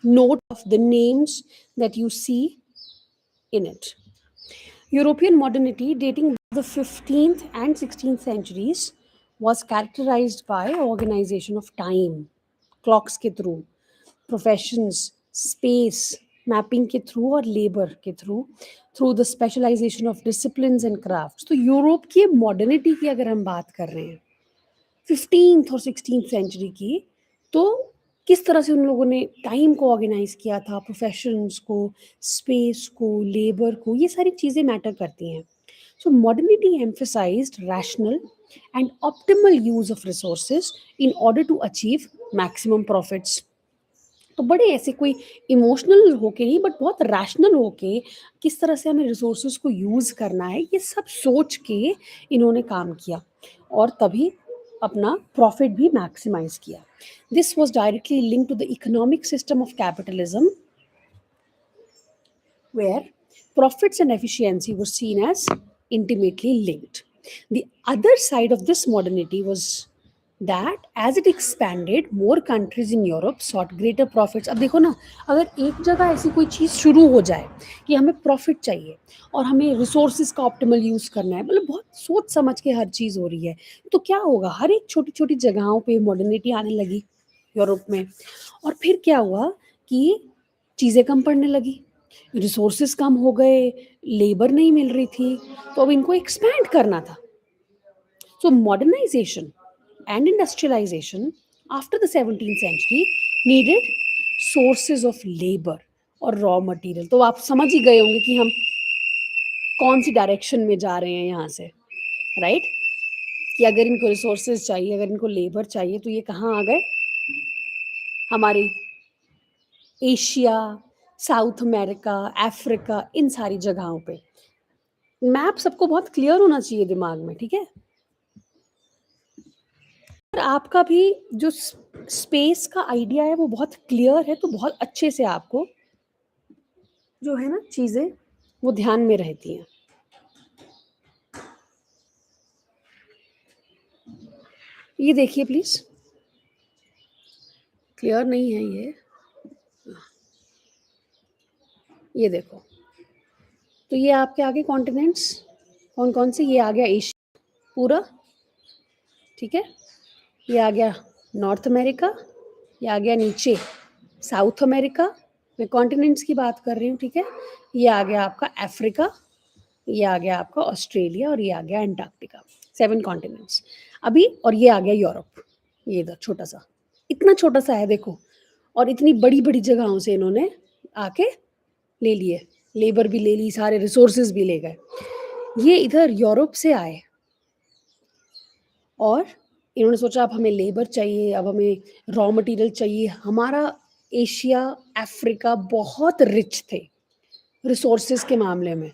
note of the names that you see in it. European modernity, dating back to the 15th and 16th centuries, was characterized by organization of time, clocks के through, professions, space, mapping के through और labor के through the specialization of disciplines and crafts. तो Europe की modernity की अगर हम बात कर रहे हैं 15th और 16th सेंचुरी की, तो किस तरह से उन लोगों ने टाइम को ऑर्गेनाइज किया था, प्रोफेशंस को, स्पेस को, लेबर को, ये सारी चीज़ें मैटर करती हैं. So modernity emphasized rational and optimal use of resources in order to achieve maximum profits. तो बड़े ऐसे कोई इमोशनल होके नहीं, बट बहुत रैशनल होके किस तरह से हमें रिसोर्सेज को यूज़ करना है, ये सब सोच के इन्होंने काम किया और तभी अपना प्रॉफिट भी मैक्सिमाइज किया. This was directly link to the economic system of capitalism where profits and efficiency were seen as intimately linked. The other side of this modernity was that as it expanded, more countries in Europe sought greater profits. अब देखो ना, अगर एक जगह ऐसी कोई चीज़ शुरू हो जाए कि हमें प्रॉफिट चाहिए और हमें रिसोर्सेज का ऑप्टिमल यूज़ करना है, मतलब बहुत सोच समझ के हर चीज़ हो रही है, तो क्या होगा, हर एक छोटी छोटी जगहों पे मॉडर्निटी आने लगी यूरोप में. और फिर क्या हुआ कि चीज़ें कम पड़ने लगी, रिसोर्सेज कम हो गए, लेबर नहीं मिल रही थी, तो अब इनको एक्सपैंड करना था. So modernization and industrialization after the 17th century needed sources of labor और रॉ मटेरियल. तो आप समझ ही गए होंगे कि हम कौन सी डायरेक्शन में जा रहे हैं यहाँ से, राइट? कि अगर इनको रिसोर्सेज चाहिए, अगर इनको लेबर चाहिए, तो ये कहाँ आ गए, हमारी एशिया, साउथ अमेरिका, अफ्रीका, इन सारी जगहों पे. मैप सबको बहुत क्लियर होना चाहिए दिमाग में, ठीक है? और आपका भी जो स्पेस का आइडिया है वो बहुत क्लियर है, तो बहुत अच्छे से आपको जो है ना चीज़ें वो ध्यान में रहती हैं. ये देखिए प्लीज, क्लियर नहीं है ये देखो. तो ये आपके आगे कॉन्टिनेंट्स कौन कौन से, ये आ गया एशिया पूरा, ठीक है, ये आ गया नॉर्थ अमेरिका, ये आ गया नीचे साउथ अमेरिका, मैं कॉन्टिनेंट्स की बात कर रही हूँ, ठीक है. ये आ गया आपका अफ्रीका, ये आ गया आपका ऑस्ट्रेलिया, और ये आ गया अंटार्कटिका. 7 कॉन्टिनेंट्स अभी. और ये आ गया यूरोप, ये इधर छोटा सा, इतना छोटा सा है देखो, और इतनी बड़ी बड़ी जगहों से इन्होंने आके ले लिए, लेबर भी ले ली, सारे रिसोर्सेज भी ले गए. ये इधर यूरोप से आए और इन्होंने सोचा अब हमें लेबर चाहिए, अब हमें रॉ मटेरियल चाहिए. हमारा एशिया, अफ्रीका बहुत रिच थे रिसोर्सेज के मामले में,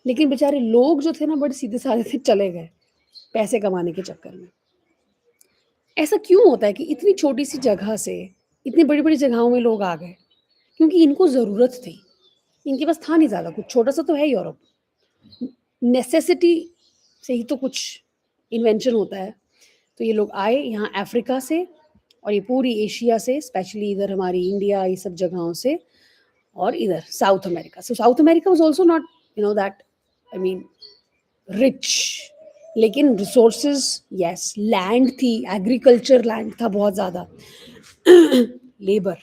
लेकिन बेचारे लोग जो थे ना बड़े सीधे साधे थे, चले गए पैसे कमाने के चक्कर में. ऐसा क्यों होता है कि इतनी छोटी सी जगह से इतनी बड़ी बड़ी जगहों में लोग आ गए? क्योंकि इनको ज़रूरत थी, इनके पास था नहीं ज़्यादा कुछ, छोटा सा तो है यूरोप, नेसेसिटी से ही तो कुछ इन्वेंशन होता है. तो ये लोग आए यहाँ अफ्रीका से और ये पूरी एशिया से, स्पेशली इधर हमारी इंडिया, ये सब जगहों से, और इधर south America. So south America was also not that, I mean, rich, लेकिन रिसोर्सेज, यस, लैंड थी, एग्रीकल्चर लैंड था बहुत ज़्यादा, लेबर.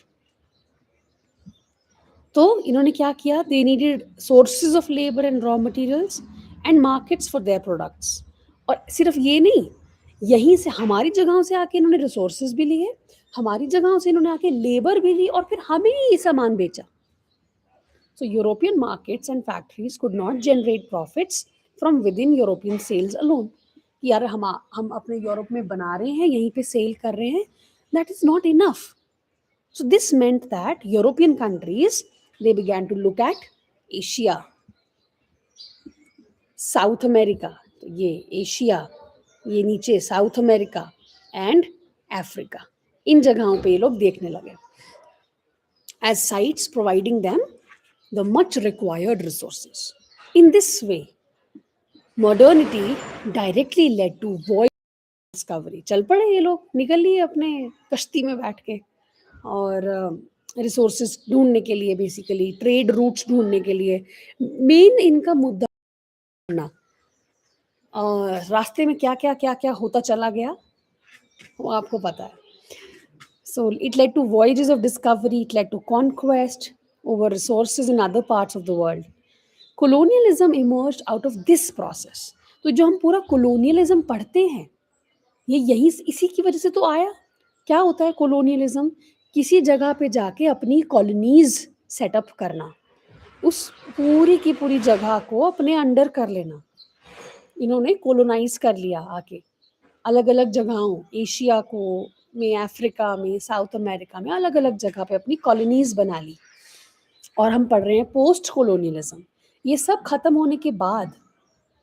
तो इन्होंने क्या किया, they needed sources of labour and raw materials and markets for their products. और सिर्फ ये नहीं, यहीं से हमारी जगहों से आके इन्होंने रिसोर्सेज भी लिए, हमारी जगहों से इन्होंने आके लेबर भी ली, और फिर हमें ही ये सामान बेचा. So European markets and factories could not generate profits from within European sales alone. कि यार हम अपने यूरोप में बना रहे हैं, यहीं पे सेल कर रहे हैं, that is not enough. So this meant that European countries, they began to look at Asia, South America, तो ये एशिया, ये नीचे साउथ अमेरिका एंड अफ्रीका, इन जगहों पे ये लोग देखने लगे as sites providing them the much required resources. In this way, modernity directly led to voyage discovery. चल पड़े ये लोग, निकल लिए अपने कश्ती में बैठ के, और रिसोर्सेज ढूंढने के लिए, बेसिकली ट्रेड रूट्स ढूंढने के लिए। मेन इनका मुद्दा ना रास्ते में क्या क्या होता चला गया वो आपको पता है। So it led to voyages of discovery, it led to conquest over resources in other parts of the world. Colonialism emerged out of this process. तो जो हम पूरा colonialism पढ़ते हैं ये यही इसी की वजह से तो आया। क्या होता है colonialism? किसी जगह पे जाके अपनी कॉलोनीज सेटअप करना, उस पूरी की पूरी जगह को अपने अंडर कर लेना। इन्होंने कोलोनाइज कर लिया आके अलग अलग जगहों, एशिया को में, अफ्रीका में, साउथ अमेरिका में, अलग अलग जगह पे अपनी कॉलोनीज बना ली। और हम पढ़ रहे हैं पोस्ट कोलोनियलिज्म। ये सब खत्म होने के बाद,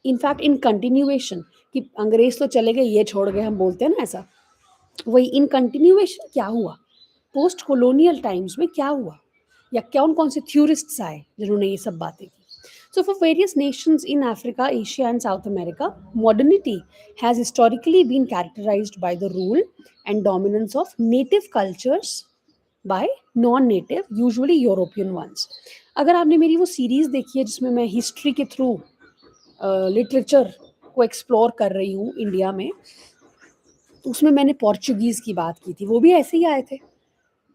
इनफैक्ट इन कंटिन्यूएशन, कि अंग्रेज तो चले गए ये छोड़ गए, हम बोलते हैं ना ऐसा, वही इन कंटिन्यूएशन क्या हुआ पोस्ट कोलोनियल टाइम्स में, क्या हुआ, या कौन कौन से थ्योरिस्ट्स आए जिन्होंने ये सब बातें की। So, for various nations in Africa, Asia, and South America, modernity has historically been characterized by the rule and dominance of native cultures by non-native, usually European ones. अगर आपने मेरी वो सीरीज देखी है जिसमें मैं हिस्ट्री के थ्रू लिटरेचर को एक्सप्लोर कर रही हूँ इंडिया में, तो उसमें मैंने पोर्चुगीज की बात की थी। वो भी ऐसे ही आए थे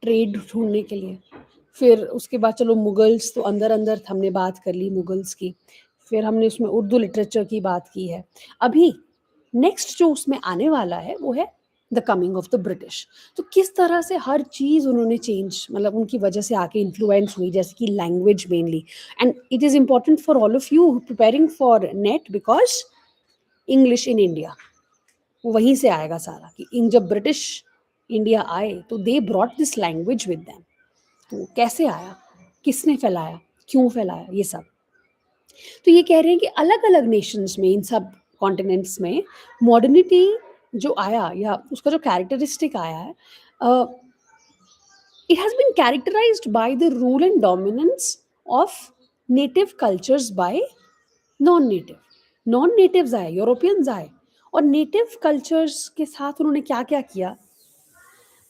ट्रेड ढूंढने के लिए। फिर उसके बाद चलो मुगल्स तो अंदर अंदर हमने बात कर ली मुगल्स की। फिर हमने उसमें उर्दू लिटरेचर की बात की है। अभी नेक्स्ट जो उसमें आने वाला है वो है the coming of the British. तो किस तरह से हर चीज़ उन्होंने चेंज, मतलब उनकी वजह से आके इन्फ्लुएंस हुई, जैसे कि language mainly. And it is important for all of you preparing for net, because English in India वो वहीं से आएगा सारा। कि इन जब ब्रिटिश इंडिया आए तो they brought this language with them. तो कैसे आया, किसने फैलाया, क्यों फैलाया, ये सब। तो ये कह रहे हैं कि अलग अलग नेशंस में, इन सब कॉन्टिनेंट्स में मॉडर्निटी जो आया या उसका जो कैरेक्टरिस्टिक आया है, it has been characterized by the rule and dominance of native cultures by non natives आए, यूरोपियंस आए, और नेटिव कल्चर्स के साथ उन्होंने क्या क्या किया।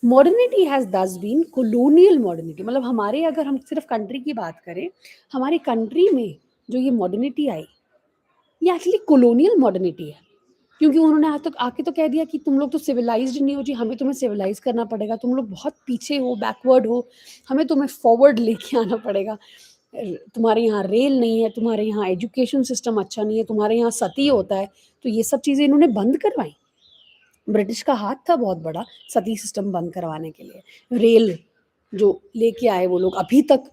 Modernity has thus been colonial modernity, मतलब हमारे, अगर हम सिर्फ कंट्री की बात करें, हमारी कंट्री में जो ये मॉडर्निटी आई ये एक्चुअली कोलोनियल मॉडर्निटी है। क्योंकि उन्होंने आज तक आके तो कह दिया कि तुम लोग तो सिविलाइज्ड नहीं हो जी, हमें तुम्हें सिविलाइज करना पड़ेगा, तुम लोग बहुत पीछे हो, बैकवर्ड हो, हमें तुम्हें फॉरवर्ड लेके आना पड़ेगा। तुम्हारे यहाँ रेल नहीं है, तुम्हारे यहाँ एजुकेशन सिस्टम अच्छा नहीं है, तुम्हारे यहाँ सती होता है। तो ये सब चीज़ें इन्होंने बंद करवाई। ब्रिटिश का हाथ था बहुत बड़ा सती सिस्टम बंद करवाने के लिए। रेल जो लेके आए वो लोग, अभी तक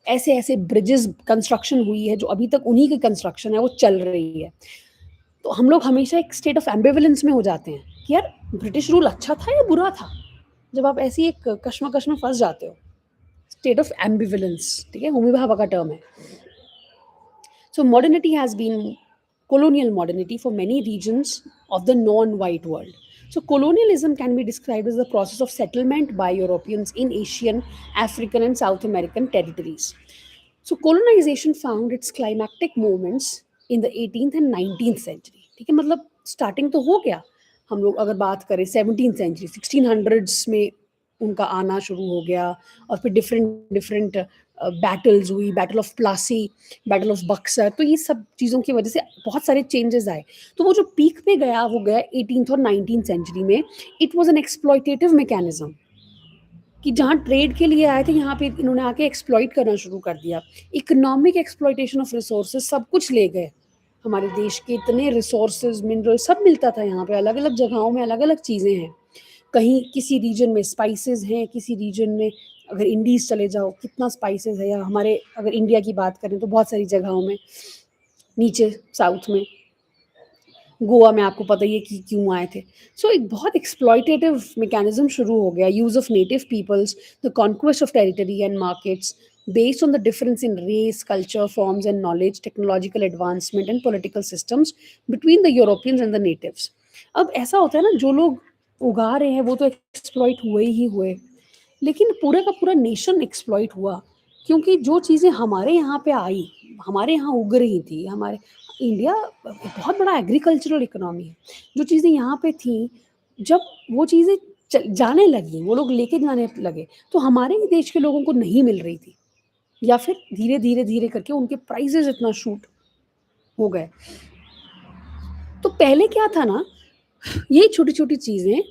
ऐसे ऐसे ब्रिजेस कंस्ट्रक्शन हुई है जो अभी तक उन्हीं की कंस्ट्रक्शन है, वो चल रही है। तो हम लोग हमेशा एक स्टेट ऑफ एम्बिवलेंस में हो जाते हैं कि यार ब्रिटिश रूल अच्छा था या बुरा था। जब आप ऐसी एक कश्मकश में फंस जाते हो, स्टेट ऑफ एम्बिवलेंस, ठीक है, होमी भाभा का टर्म है। So modernity has been colonial modernity for many regions of the non-white world. So colonialism can be described as the process of settlement by Europeans in Asian, African, and South American territories. So colonization found its climactic moments in the 18th and 19th century. ठीक है, मतलब starting तो हो गया। हम लोग अगर बात करें 17th सेंचुरी, 1600s में उनका आना शुरू हो गया, और फिर डिफरेंट डिफरेंट बैटल्स हुई, battle of Plassey, battle of Buxar. तो ये सब चीज़ों की वजह से बहुत सारे चेंजेस आए। तो वो जो पीक पे गया वो गया 18th और 19th सेंचुरी में। It was an exploitative mechanism कि जहाँ ट्रेड के लिए आए थे यहाँ पे इन्होंने आके एक्सप्लॉइट करना शुरू कर दिया। इकोनॉमिक एक्सप्लॉइटेशन ऑफ रिसोर्सेज, सब कुछ ले गए। हमारे देश के इतने रिसोर्सेज, मिनरल सब मिलता था यहाँ पे, अलग अलग जगहों में अलग अलग चीज़ें हैं। कहीं किसी रीजन में स्पाइसेस हैं, किसी रीजन में अगर इंडीज चले जाओ कितना स्पाइसेस है, या हमारे अगर इंडिया की बात करें तो बहुत सारी जगहों में, नीचे साउथ में, गोवा में आपको पता ही है कि क्यों आए थे। सो एक बहुत एक्सप्लॉयटेटिव मैकेनिज्म शुरू हो गया, use of native peoples, the conquest of territory and markets based on the difference in race, culture, forms and knowledge, technological advancement and political systems between the Europeans and the natives. अब ऐसा होता है ना, जो लोग उगा रहे हैं वो तो एक्सप्लॉइट हुए ही हुए, लेकिन पूरा का पूरा नेशन एक्सप्लॉइट हुआ। क्योंकि जो चीज़ें हमारे यहाँ पे आई, हमारे यहाँ उग रही थी, हमारे इंडिया बहुत बड़ा एग्रीकल्चरल इकोनॉमी है, जो चीज़ें यहाँ पे थी, जब वो चीज़ें जाने लगी, वो लोग लेके जाने लगे, तो हमारे ही देश के लोगों को नहीं मिल रही थी, या फिर धीरे धीरे धीरे करके उनके प्राइजेस इतना शूट हो गए। तो पहले क्या था ना, ये छोटी छोटी चीजें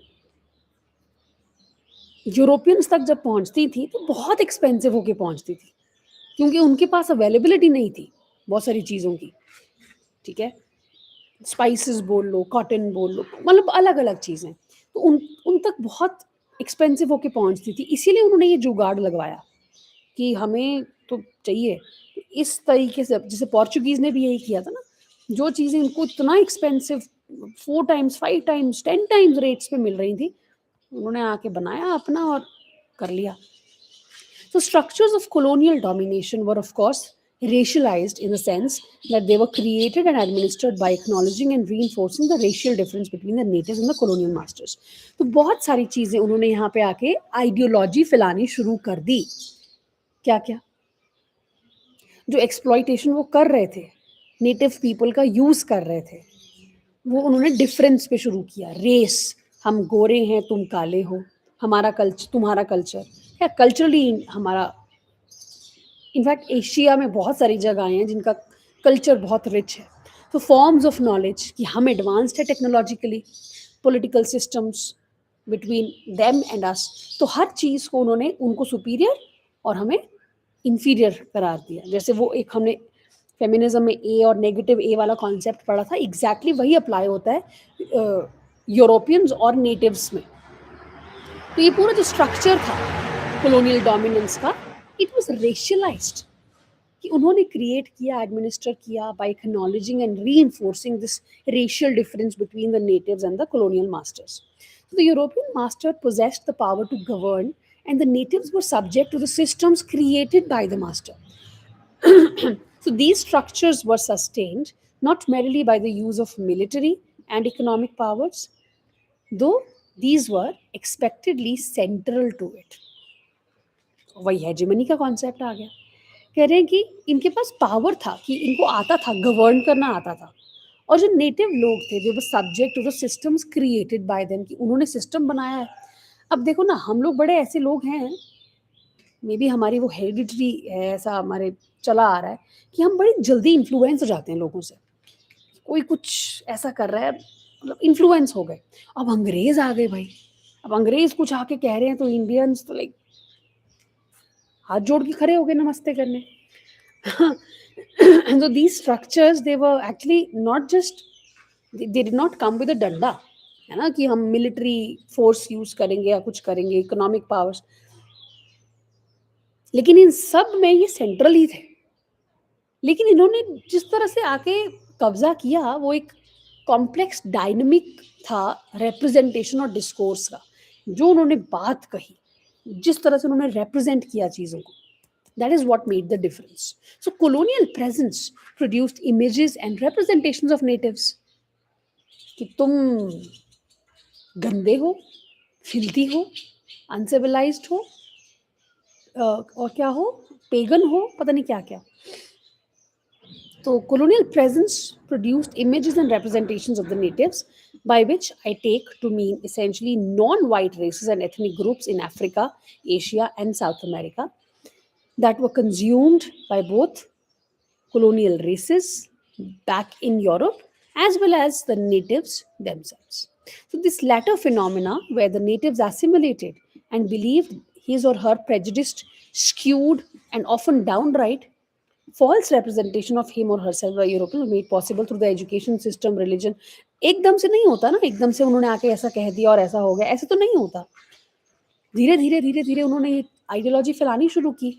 यूरोपियंस तक जब पहुंचती थी तो बहुत एक्सपेंसिव होके पहुंचती थी, क्योंकि उनके पास अवेलेबिलिटी नहीं थी बहुत सारी चीज़ों की, ठीक है, स्पाइसेस बोल लो, कॉटन बोल लो, मतलब अलग अलग चीज़ें, तो उन उन तक बहुत एक्सपेंसिव होके पहुंचती थी, इसीलिए उन्होंने ये जुगाड़ लगवाया कि हमें तो चाहिए इस तरीके से। जैसे पोर्चुगीज ने भी यही किया था ना, जो चीज़ें इनको इतना expensive 4 times 5 times 10 times rates पे मिल रही थी, उन्होंने आके बनाया अपना और कर लिया। So, structures of colonial domination were, of course, racialized in the sense that they were created and administered by acknowledging and reinforcing the racial difference between the natives and the colonial masters. तो बहुत सारी चीज़ें उन्होंने यहाँ पे आके ideology फैलानी शुरू कर दी। क्या क्या जो एक्सप्लॉइटेशन वो कर रहे थे, नेटिव पीपल का यूज़ कर रहे थे, वो उन्होंने डिफरेंस पे शुरू किया। रेस, हम गोरे हैं तुम काले हो, हमारा कल्चर तुम्हारा कल्चर, या कल्चरली हमारा, इनफैक्ट एशिया में बहुत सारी जगहें हैं जिनका कल्चर बहुत रिच है। तो फॉर्म्स ऑफ नॉलेज कि हम एडवांस्ड है technologically, political systems between them and us, तो हर चीज़ को उन्होंने उनको सुपीरियर और हमें इंफीरियर करार दिया। जैसे वो एक हमने फेमिनिज्म में ए और नेगेटिव ए वाला कॉन्सेप्ट पढ़ा था, एग्जैक्टली वही अप्लाई होता है यूरोपियंस और नेटिव्स में। तो ये पूरा जो स्ट्रक्चर था कॉलोनियल डोमिनेंस का, इट वाज रेशियलाइज्ड, कि उन्होंने क्रिएट किया, एडमिनिस्टर किया by acknowledging and reinforcing this racial difference between the natives and the colonial masters. So the European master possessed the power to govern, and the natives were subject to the systems created by the master. So these structures were sustained not merely by the use of military and economic powers, though these were expectedly central to it. वही hegemony का concept आ गया। कह रहे हैं कि इनके पास power था, कि इनको आता था, गवर्न करना आता था, और जो नेटिव लोग थे they were subject to the systems created by them, कि उन्होंने सिस्टम बनाया है। अब देखो ना, हम लोग बड़े ऐसे लोग हैं, मे बी हमारी वो हेरिडिटरी है, ऐसा हमारे चला आ रहा है कि हम बड़ी जल्दी इन्फ्लुएंस हो जाते हैं लोगों से। कोई कुछ ऐसा कर रहा है, मतलब इन्फ्लुएंस हो गए। अब अंग्रेज आ गए भाई, अब अंग्रेज कुछ आके कह रहे हैं तो इंडियंस तो लाइक हाथ जोड़ के खड़े हो गए नमस्ते करने। So these structures, they were actually not just, they did not come with a डंडा, है ना, कि हम मिलिट्री फोर्स यूज करेंगे या कुछ करेंगे, इकोनॉमिक पावर्स, लेकिन इन सब में ये सेंट्रल ही थे। लेकिन इन्होंने जिस तरह से आके कब्जा किया, वो एक कॉम्प्लेक्स डायनेमिक था रिप्रेजेंटेशन और डिस्कोर्स का। जो उन्होंने बात कही, जिस तरह से उन्होंने रिप्रेजेंट किया चीज़ों को, that is what made the difference. So colonial presence produced images and representations of natives, कि तुम गंदे हो, फिल्थी हो, अनसिविलाइज्ड हो, और क्या हो, पेगन हो, पता नहीं क्या क्या। So colonial presence produced images and representations of the natives, by which I take to mean essentially non-white races and ethnic groups in Africa, Asia, and South America, that were consumed by both colonial races back in Europe as well as the natives themselves. So, this latter phenomena, where the natives assimilated and believed his or her prejudiced, skewed, and often downright false representation of him or herself by Europeans, made possible through the education system, religion. एकदम से नहीं होता ना, एकदम से उन्होंने आके ऐसा कह दिया और ऐसा हो गया, ऐसे तो नहीं होता। धीरे धीरे धीरे धीरे उन्होंने ये आइडियोलॉजी फैलानी शुरू की,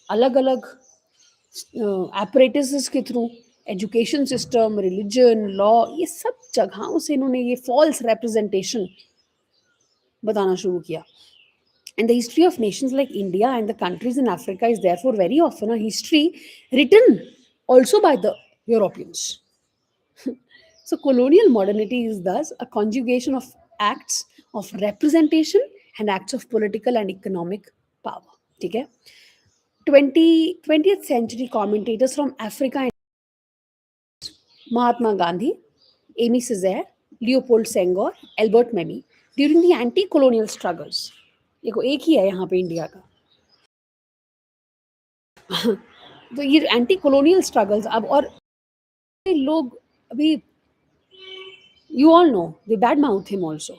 अलग अलग एपरेटस के through, education system, religion, law, ये सब जगहों से इन्होंने ये फॉल्स रिप्रेजेंटेशन बताना शुरू किया। And the history of nations like India and the countries in Africa is therefore very often a history written also by the Europeans. So colonial modernity is thus a conjugation of acts of representation and acts of political and economic power. ठीक है? 20th century commentators from Africa, Mahatma Gandhi, Amy Césaire, Leopold Senghor, Albert Memmi, during the anti colonial struggles, देखो एक ही है यहाँ पे India का तो ये एंटी कॉलोनियल स्ट्रगल्स अब, और लोग अभी, you all know they bad mouth him also,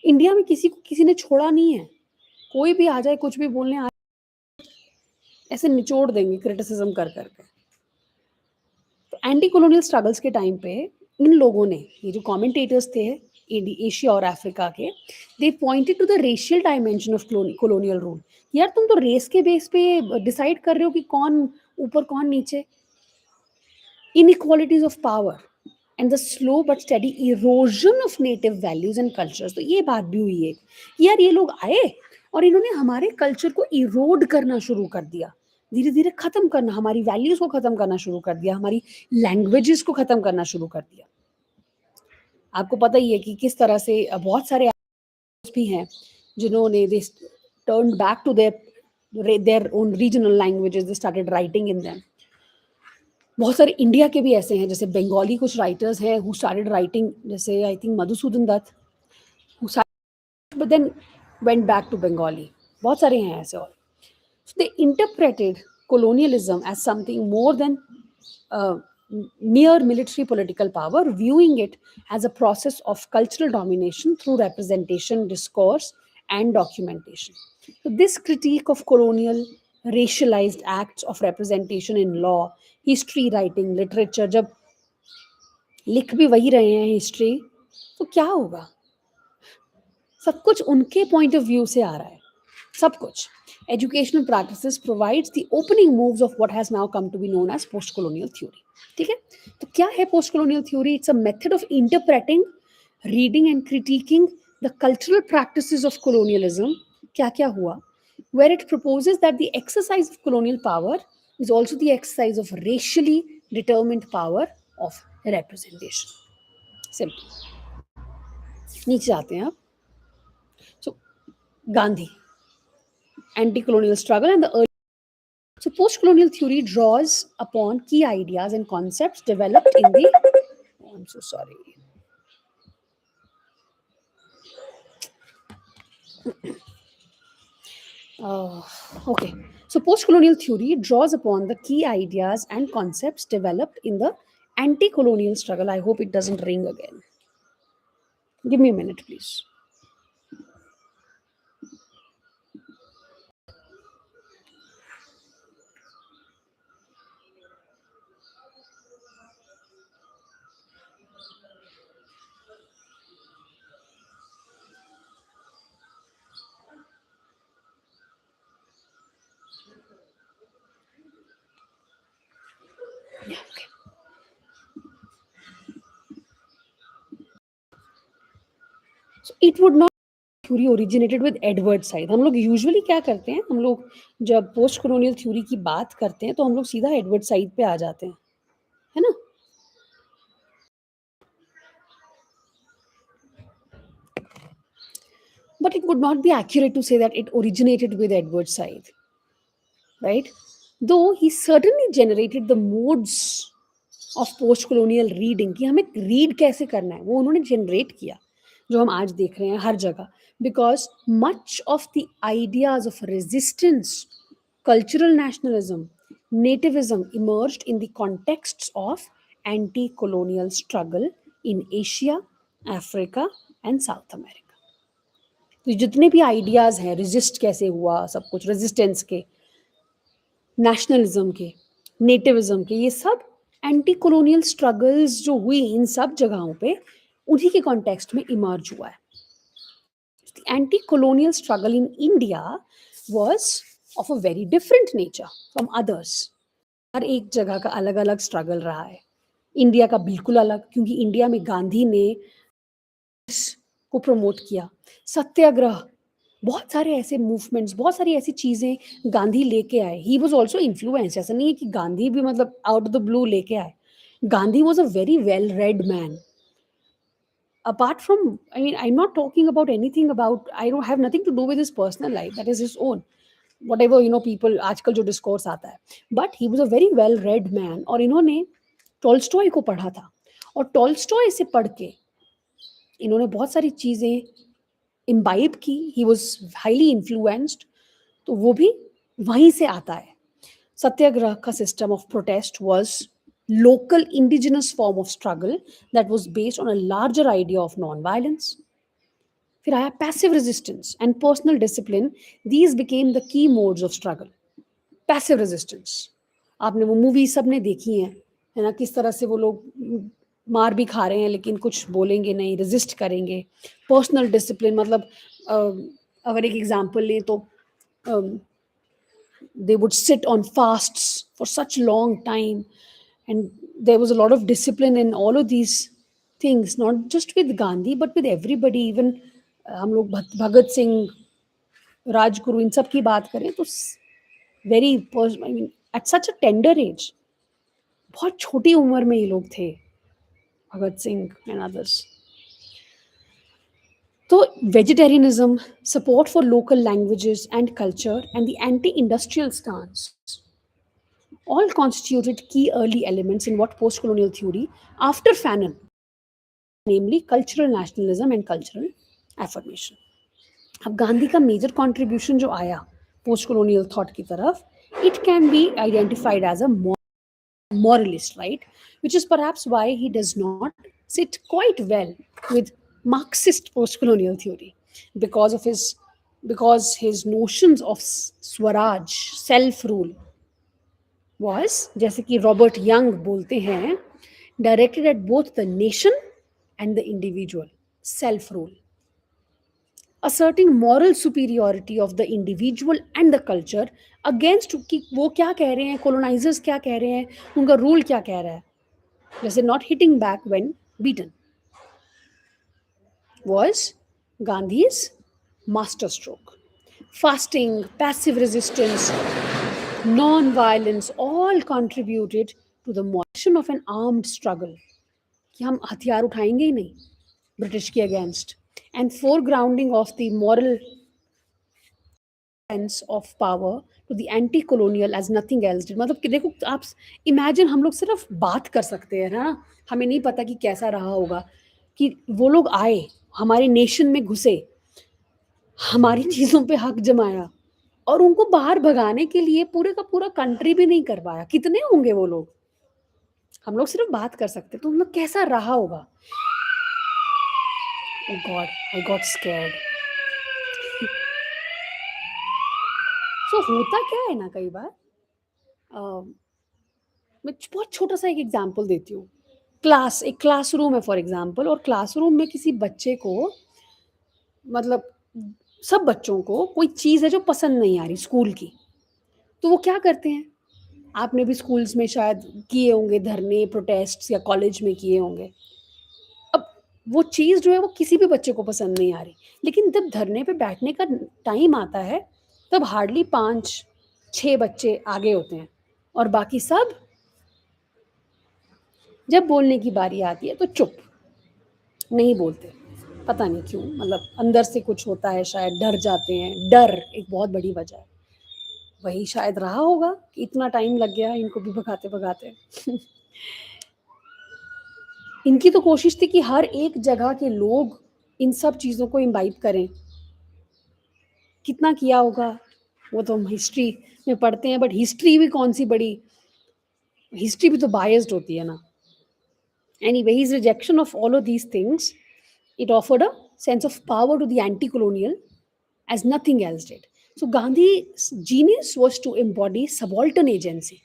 India में किसी को किसी ने छोड़ा नहीं है, कोई भी आ जाए कुछ भी बोलने आ, ऐसे निचोड़ देंगे क्रिटिसिज्म कर करके। तो एंटी कॉलोनियल स्ट्रगल्स के टाइम पे इन लोगों ने, ये जो कमेंटेटर्स थे एशिया और अफ्रीका के, they pointed to the racial dimension of colonial rule. यार तुम तो रेस के बेस पे डिसाइड कर रहे हो कि कौन ऊपर कौन नीचे। Inequalities of power and the slow but study erosion of native values and cultures. तो ये बात भी हुई है कि यार ये लोग आए और इन्होंने हमारे कल्चर को इरोड करना शुरू कर दिया, धीरे धीरे खत्म करना, हमारी वैल्यूज को खत्म करना शुरू कर दिया, हमारी लैंग्वेजेस को खत्म करना शुरू कर दिया। आपको पता ही है कि किस तरह से बहुत सारे भी हैं जिन्होंने they turn back to their own regional languages, they started writing in them. बहुत सारे इंडिया के भी ऐसे हैं, जैसे बंगाली कुछ राइटर्स हैं हु स्टार्टेड राइटिंग, जैसे I think Madhusudan Dutt, who but then went back to Bengali. बहुत सारे हैं ऐसे। और so they interpreted colonialism as something more than mere military political power, viewing it as a process of cultural domination through representation, discourse, and documentation. So this critique of colonial racialized acts of representation in law, history writing, literature, जब लिख भी वही रहे हैं history, तो क्या होगा? सब कुछ उनके पॉइंट ऑफ व्यू से आ रहा है, सब कुछ। Educational practices provides the opening moves of what has now come to be known as post-colonial theory. ठीक है, तो क्या है post-colonial theory? It's a method of interpreting, reading and critiquing the cultural practices of colonialism. क्या क्या हुआ? Where it proposes that the exercise of colonial power is also the exercise of racially determined power of representation. Simple. नीचे आते हैं आप। So Gandhi, anti-colonial struggle and the early. So post-colonial theory draws upon key ideas and concepts developed in the, oh, I'm so sorry. Okay. So post-colonial theory draws upon the key ideas and concepts developed in the anti-colonial struggle. I hope it doesn't ring again. Give me a minute, please. Yeah, okay. So it would not theory originated with Edward side. हम लोग usually क्या करते हैं, हम लोग जब post colonial theory की बात करते हैं तो हम लोग सीधा एडवर्ड साइड पे आ जाते हैं, है ना? But it would not be accurate to say that it originated with Edward Said, right? Though he certainly generated the modes of post-colonial reading कि हमें read कैसे करना है, वो उन्होंने generate किया, जो हम आज देख रहे हैं हर जगह. Because much of the ideas of resistance, cultural nationalism, nativism emerged in the contexts of anti-colonial struggle in Asia, Africa, and South America. तो जितने भी आइडियाज हैं, रेजिस्ट कैसे हुआ, सब कुछ रेजिस्टेंस के, नेशनलिज्म के, नेटिविज्म के, ये सब एंटी कॉलोनियल स्ट्रगल्स जो हुई इन सब जगहों पे, उन्हीं के कॉन्टेक्स्ट में इमर्ज हुआ है. Anti colonial struggle in India was of a very different nature from others. हर एक जगह का अलग अलग स्ट्रगल रहा है. इंडिया का बिल्कुल अलग, क्योंकि इंडिया में गांधी ने को प्रमोट किया, सत्याग्रह, बहुत सारे ऐसे मूवमेंट्स, बहुत सारी ऐसी चीजें गांधी लेके आए. ही वाज आल्सो इन्फ्लुएंस, ऐसा नहीं है कि गांधी भी मतलब आउट ऑफ द ब्लू लेके आए. Gandhi was a very well read man. Apart from, I mean, I'm not talking about anything about, I don't have nothing to do with his personal life, that is his own, whatever, you know, people आजकल जो discourse आता है. But he was a very well read man, और इन्होंने Tolstoy को पढ़ा था, और टॉल्स्टॉय से पढ़ के इन्होंने बहुत सारी चीजें इम्बाइब की, ही वॉज हाईली इन्फ्लुएंस्ड, तो वो भी वहीं से आता है. सत्याग्रह का system of protest was local indigenous form of struggle that was based on a larger idea of non-violence. फिर आया passive resistance and personal discipline. These became the key modes of struggle. Passive resistance, आपने वो movie सबने देखी है ना, किस तरह से वो लोग मार भी खा रहे हैं लेकिन कुछ बोलेंगे नहीं, रेजिस्ट करेंगे. पर्सनल डिसिप्लिन मतलब अगर एक एग्जांपल लें तो they would sit on fasts for such long time, and there was a lot of discipline in all of these things, not just with Gandhi but with everybody. Even हम लोग भगत सिंह, राजगुरु, इन सब की बात करें तो very, I mean at such a tender age, बहुत छोटी उम्र में ये लोग थे, Bhagat Singh and others. So, vegetarianism, support for local languages and culture, and the anti industrial stance all constituted key early elements in what post colonial theory after Fanon, namely cultural nationalism and cultural affirmation. अब गांधी का major contribution जो आया post colonial thought की तरफ, it can be identified as a moralist, right? Which is perhaps why he does not sit quite well with Marxist post-colonial theory, because of his notions of Swaraj, self-rule, was, जैसे कि Robert young बोलते हैं, directed at both the nation and the individual, self-rule, asserting moral superiority of the individual and the culture against कि वो क्या कह रहे हैं, colonizers क्या कह रहे हैं, उनका rule क्या कह रहा है, जैसे not hitting back when beaten, was Gandhi's masterstroke. Fasting, passive resistance, non-violence all contributed to the motion of an armed struggle कि हम हथियार उठाएंगे ही नहीं ब्रिटिश के against, and foregrounding of the moral sense of power to the anti-colonial as nothing else did. मतलब कि देखो आप इमेजिन, हम लोग सिर्फ बात कर सकते हैं ना, हमें नहीं पता कि कैसा रहा होगा कि वो लोग आए, हमारे नेशन में घुसे, हमारी चीज़ों पे हक जमाया और उनको बाहर भगाने के लिए पूरे का पूरा कंट्री भी नहीं कर पाया. कितने होंगे वो लोग, हम लोग सिर्फ बात कर सकते, तो हम लोग कैसा रहा होगा. Oh God, I got scared. So होता क्या है ना, कई बार मैं बहुत छोटा सा एक एग्जांपल देती हूँ. एक क्लासरूम है फॉर एग्जांपल, और क्लासरूम में किसी बच्चे को, मतलब सब बच्चों को कोई चीज़ है जो पसंद नहीं आ रही स्कूल की, तो वो क्या करते हैं, आपने भी स्कूल्स में शायद किए होंगे धरने, प्रोटेस्ट, या कॉलेज में किए होंगे. अब वो चीज़ जो है वो किसी भी बच्चे को पसंद नहीं आ रही, लेकिन जब धरने पे बैठने का टाइम आता है तब हार्डली 5-6 बच्चे आगे होते हैं और बाकी सब, जब बोलने की बारी आती है तो चुप, नहीं बोलते. पता नहीं क्यों, मतलब अंदर से कुछ होता है, शायद डर जाते हैं. डर एक बहुत बड़ी वजह है, वही शायद रहा होगा कि इतना टाइम लग गया इनको भी भगाते भगाते. इनकी तो कोशिश थी कि हर एक जगह के लोग इन सब चीज़ों को इम्बाइब करें. कितना किया होगा वो तो हम हिस्ट्री में पढ़ते हैं, बट हिस्ट्री भी कौन सी बड़ी, हिस्ट्री भी तो बायस्ड होती है ना. Anyway, his rejection of all of these things, it offered a sense of power to the anti-colonial as nothing else did. So Gandhi's genius was to embody subaltern agency.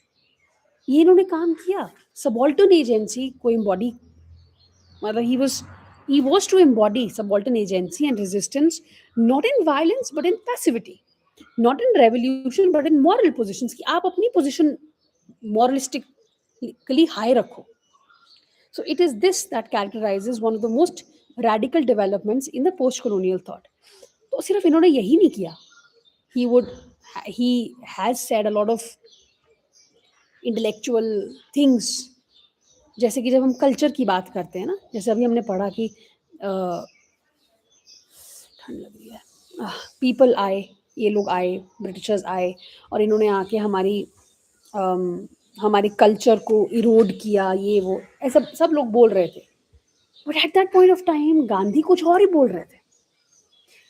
ये इन्होंने काम किया, subaltern agency को embody, मतलब he was to embody subaltern agency and resistance, not in violence but in passivity, not in revolution but in moral positions, कि आप अपनी position moralistically high रखो. So it is this that characterizes one of the most radical developments in the post-colonial thought. तो सिर्फ इन्होंने यही नहीं किया. He has said a lot of intellectual things. जैसे कि जब हम कल्चर की बात करते हैं ना, जैसे अभी हमने पढ़ा कि ठंड लग रही है, पीपल आए, ये लोग आए, ब्रिटिशर्स आए और इन्होंने आके हमारे कल्चर को इरोड किया, ये वो ऐसा सब लोग बोल रहे थे. But at that point of time Gandhi कुछ और ही बोल रहे थे.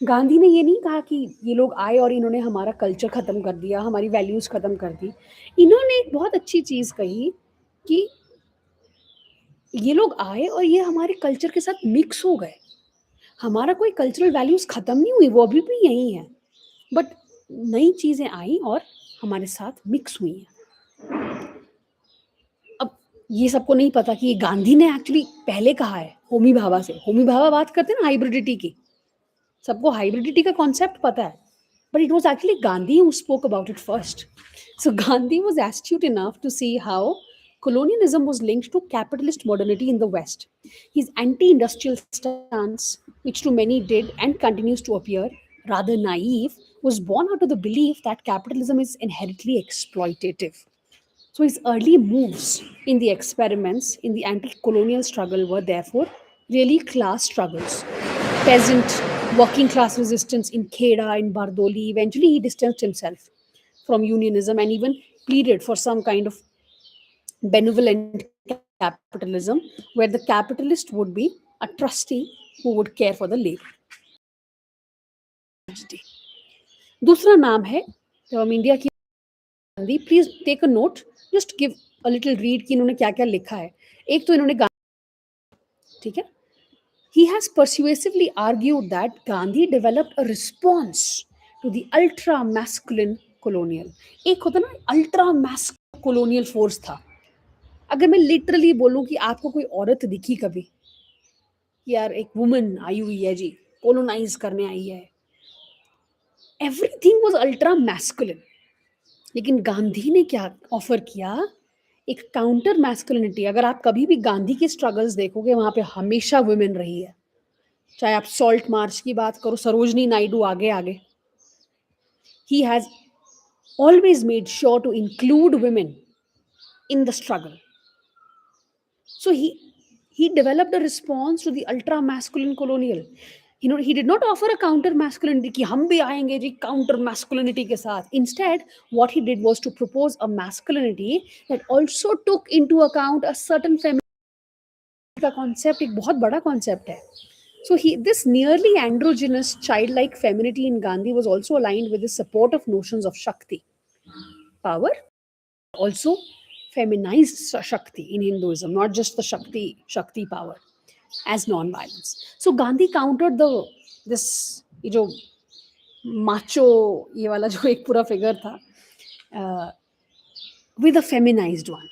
गांधी ने ये नहीं कहा कि ये लोग आए और इन्होंने हमारा कल्चर खत्म कर दिया, हमारी वैल्यूज खत्म कर दी। इन्होंने एक बहुत अच्छी चीज कही कि ये लोग आए और ये हमारे कल्चर के साथ मिक्स हो गए। हमारा कोई कल्चरल वैल्यूज खत्म नहीं हुई, वो अभी भी यही है, बट नई चीजें आई और हमारे साथ मिक्स हुई हैं। अब ये सबको नहीं पता कि ये गांधी ने एक्चुअली पहले कहा है होमी भाभा से। होमी भाभा बात करते हैं ना हाइब्रिडिटी की, सबको हाइब्रिडिटी का कॉन्सेप्ट पता है, but it was actually Gandhi who spoke about it first. So Gandhi was astute enough to see how colonialism was linked to capitalist modernity in the West. His anti-industrial stance, which to many did and continues to appear rather naive, was born out of the belief that capitalism is inherently exploitative. So his early moves in the experiments in the anti-colonial struggle were therefore really class struggles. Peasant, working class resistance in Kheda, in Bardoli. Eventually, he distanced himself from unionism and even pleaded for some kind of benevolent capitalism where the capitalist would be a trustee who would care for the labor. दूसरा नाम है, जब हम India की Gandhi, please take a note, just give a little read कि इन्होंने क्या क्या लिखा है। एक तो इन्होंने ठीक है, he has persuasively argued that Gandhi developed a response to the ultra masculine colonial. एक होता ना अल्ट्रा masculine colonial force था। अगर मैं लिटरली बोलूं कि आपको कोई औरत दिखी कभी कि यार एक वुमन आई हुई है जी, कोलोनाइज करने आई है, एवरीथिंग वाज अल्ट्रा मैस्कुलिन। लेकिन गांधी ने क्या ऑफर किया, एक काउंटर मैस्कुलिनिटी। अगर आप कभी भी गांधी के स्ट्रगल्स देखोगे, वहां पे हमेशा वुमेन रही है। चाहे आप सॉल्ट मार्च की बात करो, सरोजनी नायडू आगे आगे, he has always made sure to include women in the struggle. So he developed a response to the ultra masculine colonial. You know, he did not offer a counter masculinity कि हम भी आएंगे जी counter masculinity के साथ. Instead, what he did was to propose a masculinity that also took into account a certain femininity का concept, एक बहुत बड़ा concept है. So this nearly androgynous childlike femininity in Gandhi was also aligned with the support of notions of Shakti, power, also feminized Shakti in Hinduism, not just the Shakti power as non-violence. So Gandhi countered this ये जो macho ये वाला जो एक पूरा figure था with a feminized one.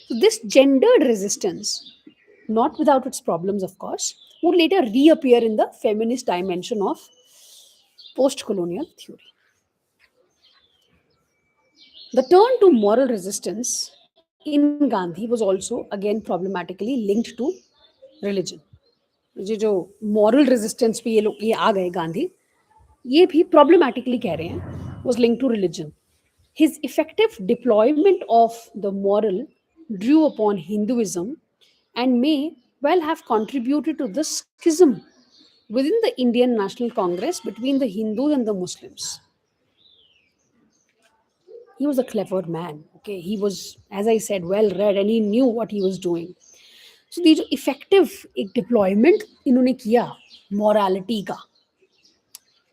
So this gendered resistance, not without its problems, of course, would later reappear in the feminist dimension of post-colonial theory. The turn to moral resistance in Gandhi was also again problematically linked to religion. ये जो moral resistance पे ये आ गए गांधी, ये भी problematically कह रहे हैं, was linked to religion. His effective deployment of the moral drew upon Hinduism and may well have contributed to the schism within the Indian National Congress between the Hindus and the Muslims. He was a clever man. Okay, he was, as I said, well read and he knew what he was doing. So the जो effective एक deployment इन्होंने किया morality का,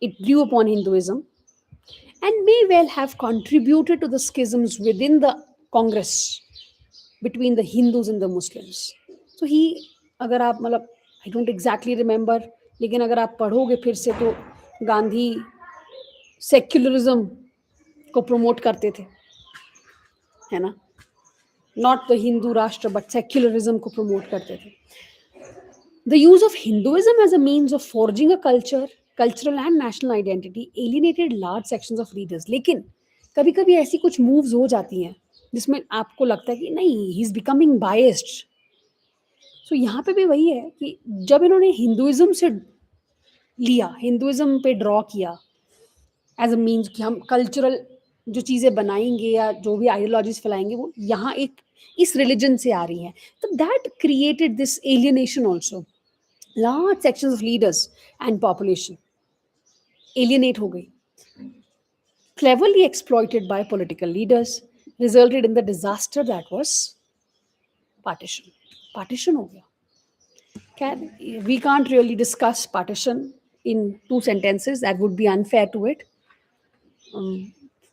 it drew upon Hinduism and may well have contributed to the schisms within the Congress between the Hindus and the Muslims. So he, अगर आप मतलब I don't exactly remember, लेकिन अगर आप पढ़ोगे फिर से तो गांधी सेक्युलरिज्म को प्रमोट करते थे, है ना, नॉट द हिंदू राष्ट्र बट सेक्युलरिज्म को प्रमोट करते थे. The use of Hinduism as a means of forging a cultural and national identity alienated large sections of readers. लेकिन कभी कभी ऐसी कुछ मूव्स हो जाती हैं जिसमें आपको लगता है कि नहीं, ही इज बिकमिंग बायस्ड. सो यहाँ पे भी वही है कि जब इन्होंने हिंदुइज्म से लिया, हिंदुइज्म पे ड्रॉ किया एज अ मीन्स कि हम कल्चरल जो चीज़ें बनाएंगे या जो भी आइडियोलॉजीज फैलाएंगे वो यहाँ एक इस रिलीजन से आ रही हैं, तो that created this alienation also. Large sections of leaders and population alienate हो गई, cleverly exploited by political leaders, resulted in the disaster that was partition. Partition हो गया. We can't really discuss partition in 2 sentences. That would be unfair to it.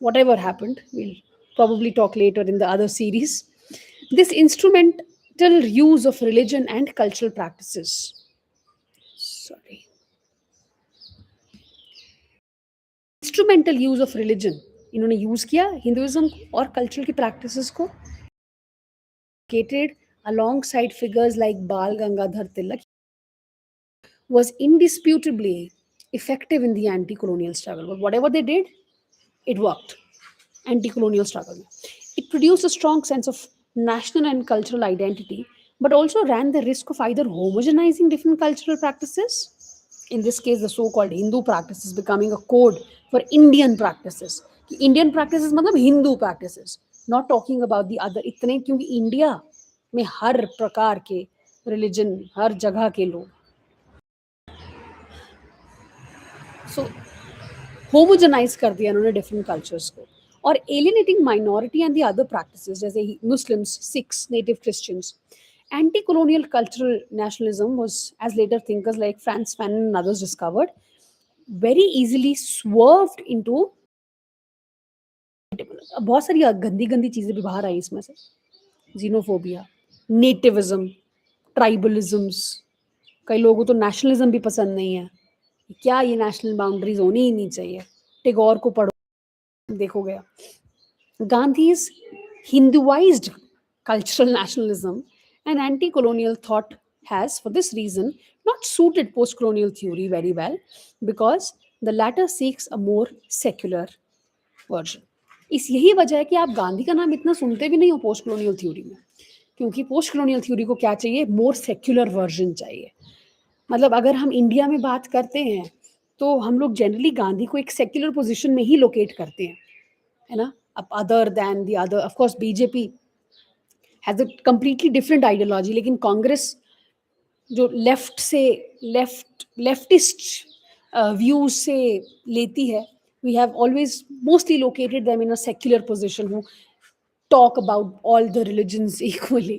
Whatever happened, we'll probably talk later in the other series. This instrumental use of religion and cultural practices. Sorry. Instrumental use of religion इन्होंने use किया Hinduism और cultural की practices को alongside figures like Bal Gangadhar Tilak was indisputably effective in the anti-colonial struggle. But whatever they did, it worked. Anti-colonial struggle. It produced a strong sense of national and cultural identity, but also ran the risk of either homogenizing different cultural practices. In this case, the so-called Hindu practices becoming a code for Indian practices. Indian practices मतलब Hindu practices. Not talking about the other. इतने क्योंकि India में हर प्रकार के religion हर जगह के लोग सो homogenise कर दिया उन्होंने डिफरेंट कल्चर्स को और alienating minority and the other practices जैसे Muslims Sikhs native Christians anti-colonial cultural nationalism was, as later thinkers like Frantz Fanon and others discovered, very easily swerved into बहुत सारी गंदी गंदी चीजें भी बाहर आई इसमें से जीनोफोबिया नेटिविज्म ट्राइबलिज्म्स कई लोगों को तो नेशनलिज्म भी पसंद नहीं है क्या ये नेशनल बाउंड्रीज होनी ही नहीं चाहिए टैगोर को पढ़ो देखो गया Gandhi's हिंदुआइज्ड cultural nationalism and anti-colonial thought has for this reason not suited post-colonial theory very well because the latter seeks a more secular version. इस यही वजह है कि आप गांधी का नाम इतना सुनते भी नहीं हो पोस्ट कॉलोनियल थ्योरी में क्योंकि पोस्ट कॉलोनियल थ्योरी को क्या चाहिए मोर सेक्युलर वर्जन चाहिए मतलब अगर हम इंडिया में बात करते हैं तो हम लोग जनरली गांधी को एक सेक्युलर पोजीशन में ही लोकेट करते हैं है ना अब other than the other of course BJP has a completely different ideology लेकिन कांग्रेस जो लेफ्टिस्ट व्यूज से लेती है we have always mostly located them in a secular position who talk about all the religions equally.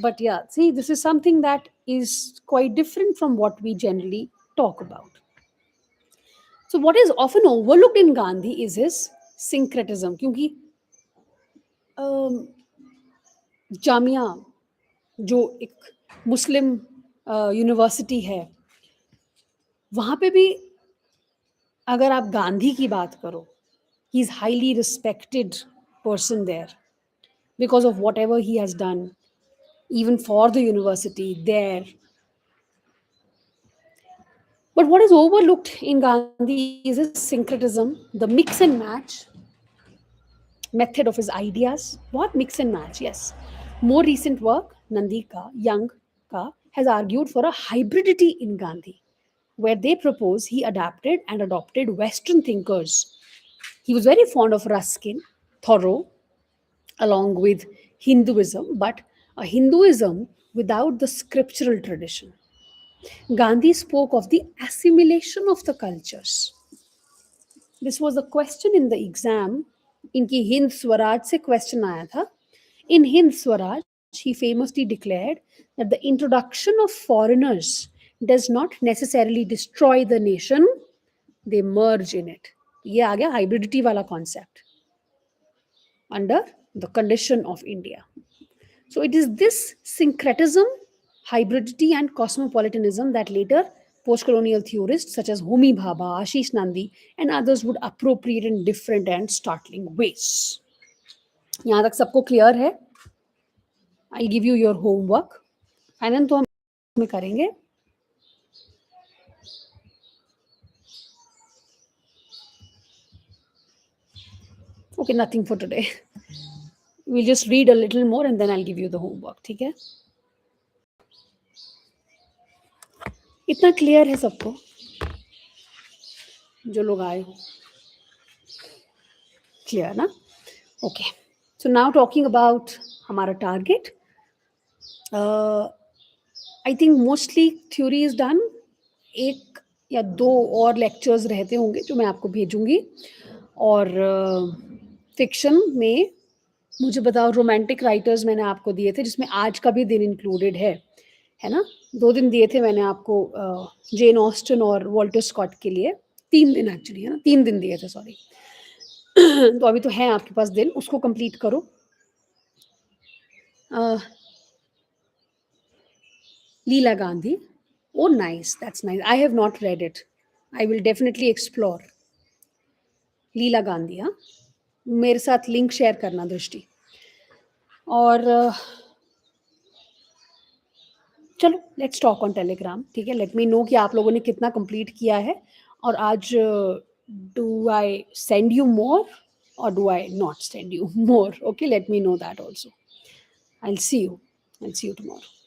But yeah, see, this is something that is quite different from what we generally talk about. So, what is often overlooked in Gandhi is his syncretism. क्योंकि जामिया जो एक मुस्लिम university है वहाँ पे भी अगर आप गांधी की बात करो he is highly respected person there because of whatever he has done even for the university there. But what is overlooked in Gandhi is his syncretism, the mix and match method of his ideas. What mix and match? Yes. More recent work, Nandika, Young Ka, has argued for a hybridity in Gandhi, where they propose he adapted and adopted Western thinkers. He was very fond of Ruskin, Thoreau, along with Hinduism, but a Hinduism without the scriptural tradition. Gandhi spoke of the assimilation of the cultures. This was a question in the exam. इनकी हिंद स्वराज से question आया था. In Hind Swaraj, he famously declared that the introduction of foreigners does not necessarily destroy the nation, they merge in it. ये आ गया hybridity वाला concept under the condition of India. So it is this syncretism, hybridity, and cosmopolitanism that later post-colonial theorists such as Homi Bhabha, Ashish Nandi, and others would appropriate in different and startling ways. यहाँ तक सबको clear है? I'll give you your homework. Final तो हम करेंगे. Okay, nothing for today. We'll just read a little more and then I'll give you the homework. ठीक है? इतना क्लियर है सबको जो लोग आए हो क्लियर ना okay so now talking about हमारा target I think mostly theory is done एक या दो और लेक्चर्स रहते होंगे जो मैं आपको भेजूंगी और फिक्शन में मुझे बताओ रोमांटिक राइटर्स मैंने आपको दिए थे जिसमें आज का भी दिन इंक्लूडेड है है ना? 2 दिन दिए थे मैंने आपको जेन ऑस्टन और वॉल्टर स्कॉट के लिए, 3 दिन एक्चुअली, है ना? 3 दिन दिए थे, सॉरी। तो अभी तो हैं आपके पास दिन, उसको कंप्लीट करो। Leela Gandhi, oh nice, that's nice, I have not read it, I will definitely explore Leela Gandhi. हाँ, मेरे साथ लिंक शेयर करना दृष्टि। और चलो लेट्स टॉक ऑन टेलीग्राम, ठीक है? लेट मी नो कि आप लोगों ने कितना कंप्लीट किया है, और आज do I send you more और do I not send you more? Okay, let me know that also. I will see you tomorrow.